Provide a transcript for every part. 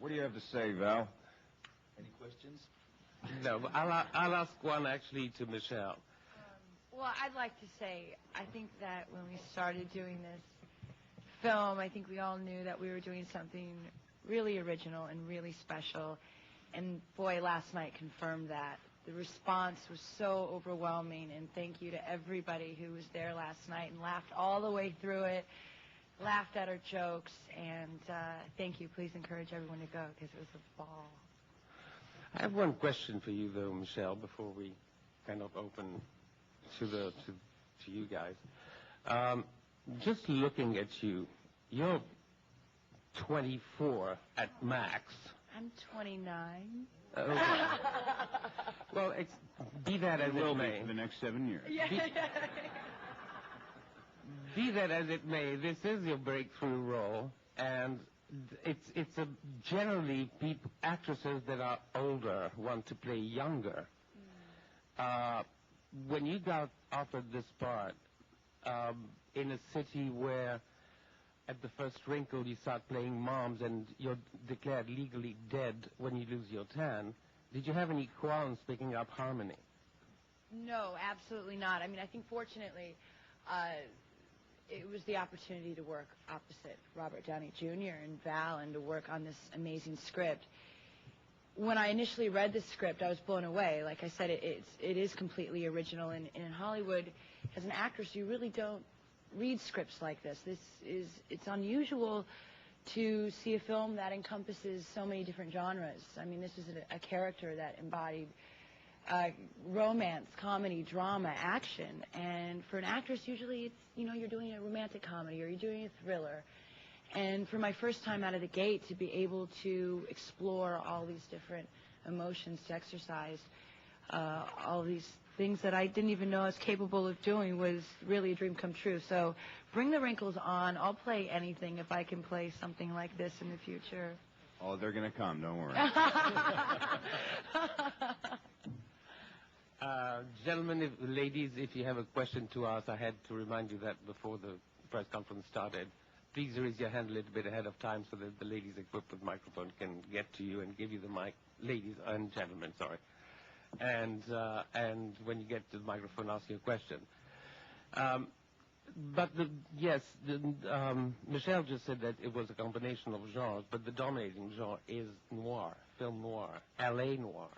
What do you have to say, Val? Any questions? No, but I'll ask one actually to Michelle. Well, I'd like to say, I think that when we started doing this film, I think we all knew that we were doing something really original and really special. And boy, last night confirmed that. The response was so overwhelming, and thank you to everybody who was there last night and laughed all the way through it, laughed at our jokes, and thank you. Please encourage everyone to go because it was a ball. I have one question for you, though, Michelle, before we kind of open to you guys. Just looking at you, you're 24 at max. I'm 29. Okay. Well, be that as it may. For the next 7 years. Be that as it may, this is your breakthrough role, and it's generally actresses that are older want to play younger. When you got offered this part in a city where at the first wrinkle you start playing moms and you're declared legally dead when you lose your tan, did you have any qualms picking up harmony? No, absolutely not. I mean, I think fortunately it was the opportunity to work opposite Robert Downey Jr. and Val and to work on this amazing script. When I initially read the script, I was blown away. Like I said, it is completely original. And in Hollywood, as an actress, you really don't read scripts like this. It's unusual to see a film that encompasses so many different genres. I mean, this is a character that embodied romance, comedy, drama, action. And for an actress, usually it's, you're doing a romantic comedy or you're doing a thriller. And for my first time out of the gate to be able to explore all these different emotions, to exercise all these things that I didn't even know I was capable of doing was really a dream come true. So bring the wrinkles on. I'll play anything if I can play something like this in the future. Oh, they're going to come. Don't worry. Gentlemen, ladies, if you have a question to ask, I had to remind you that before the press conference started. Please raise your hand a little bit ahead of time so that the ladies equipped with microphone can get to you and give you the mic. Ladies and gentlemen, sorry. And when you get to the microphone, ask your question. Michelle just said that it was a combination of genres, but the dominating genre is noir, film noir, L.A. noir.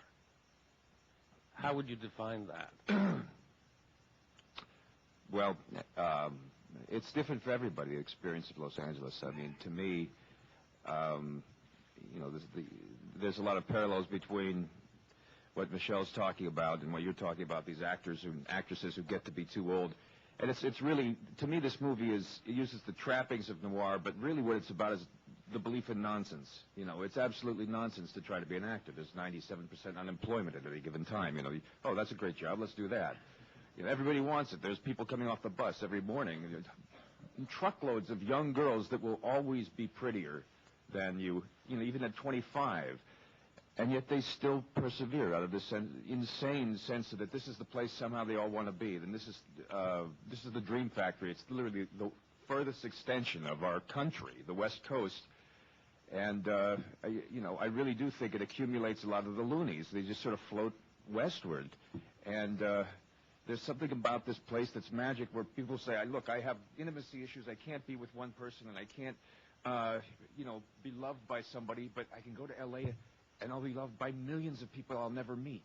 How would you define that? Well, it's different for everybody, the experience of Los Angeles. I mean, to me, there's a lot of parallels between what Michelle's talking about and what you're talking about, these actors and actresses who get to be too old. And it's really, to me, this movie it uses the trappings of noir, but really what it's about is the belief in nonsense. It's absolutely nonsense to try to be an actor. There's 97% unemployment at any given time. Oh, that's a great job, let's do that. Everybody wants it. There's people coming off the bus every morning, truckloads of young girls that will always be prettier than you, even at 25. And yet they still persevere out of this insane sense that this is the place somehow they all want to be. And this is the dream factory. It's literally the furthest extension of our country, the West Coast. And, I really do think it accumulates a lot of the loonies. They just sort of float westward. And there's something about this place that's magic where people say, look, I have intimacy issues. I can't be with one person and I can't, be loved by somebody, but I can go to L.A. and I'll be loved by millions of people I'll never meet.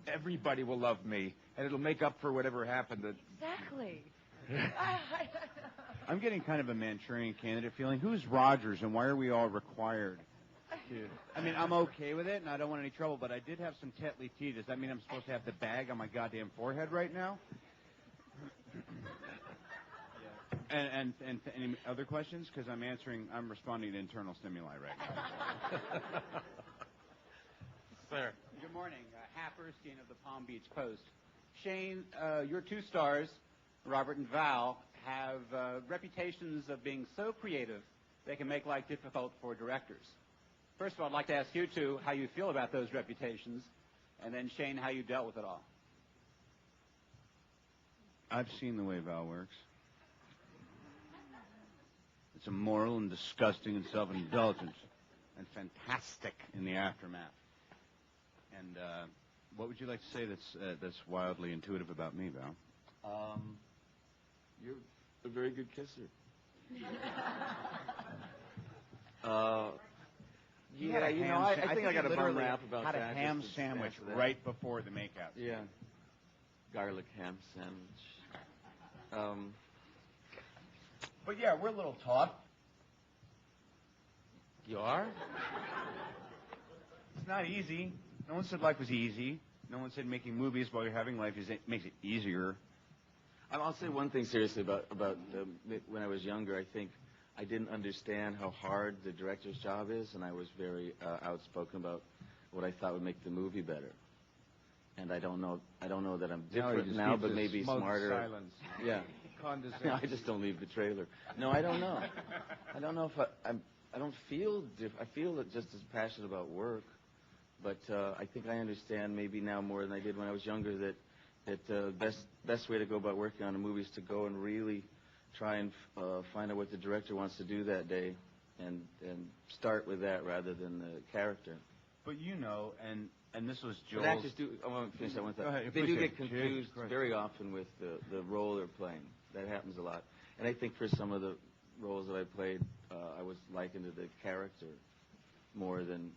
Everybody will love me, and it'll make up for whatever happened. Exactly. I'm getting kind of a Manchurian Candidate feeling. Who's Rogers, and why are we all required to... I mean, I'm okay with it, and I don't want any trouble, but I did have some tetly tea. Does that mean I'm supposed to have the bag on my goddamn forehead right now? And any other questions? Because I'm responding to internal stimuli right now. Sir. Good morning. Hap Erskine of the Palm Beach Post. Shane, your two stars, Robert and Val, have reputations of being so creative they can make life difficult for directors. First of all, I'd like to ask you two how you feel about those reputations, and then, Shane, how you dealt with it all. I've seen the way Val works. It's immoral and disgusting and self-indulgent. and fantastic in the aftermath. And what would you like to say that's wildly intuitive about me, Val? You're a very good kisser. Yeah, I think I got a bum rap about had that. a ham just to sandwich add to that. right before the makeout. Yeah. Garlic ham sandwich. But yeah, we're a little taut. You are? It's not easy. No one said life was easy. No one said making movies while you're having life makes it easier. I'll say one thing seriously about when I was younger. I think I didn't understand how hard the director's job is, and I was very outspoken about what I thought would make the movie better. And I don't know that I'm different now, but maybe smarter. Silence. Yeah. Condescension. I just don't leave the trailer. No, I don't know. I don't know if I don't feel I feel just as passionate about work, but I think I understand maybe now more than I did when I was younger that the best way to go about working on a movie is to go and really try and find out what the director wants to do that day, and start with that rather than the character. But and this was Joel's... But actors do... I want to finish that one thought. Go ahead, They please do get do. confused Correct. very often with the role they're playing. That happens a lot. And I think for some of the roles that I played, I was likened to the character more than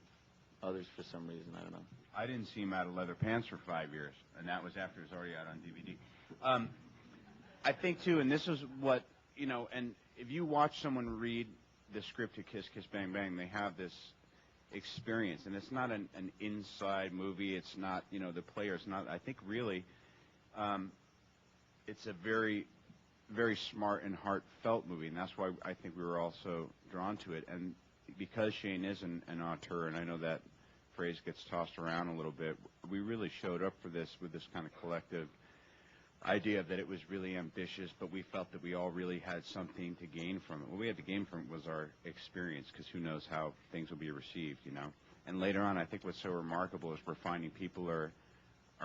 others for some reason. I don't know. I didn't see him out of leather pants for 5 years, and that was after it was already out on DVD. I think, too, and this is what, and if you watch someone read the script to Kiss, Kiss, Bang, Bang, they have this experience, and it's not an inside movie. It's not, the player's not, I think really, it's a very, very smart and heartfelt movie, and that's why I think we were all so drawn to it. And because Shane is an auteur, and I know that phrase gets tossed around a little bit, we really showed up for this with this kind of collective idea that it was really ambitious, but we felt that we all really had something to gain from it. What we had to gain from it was our experience, because who knows how things will be received, And later on, I think what's so remarkable is we're finding people are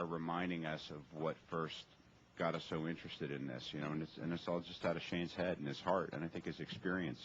reminding us of what first got us so interested in this, and it's all just out of Shane's head and his heart, and I think his experience,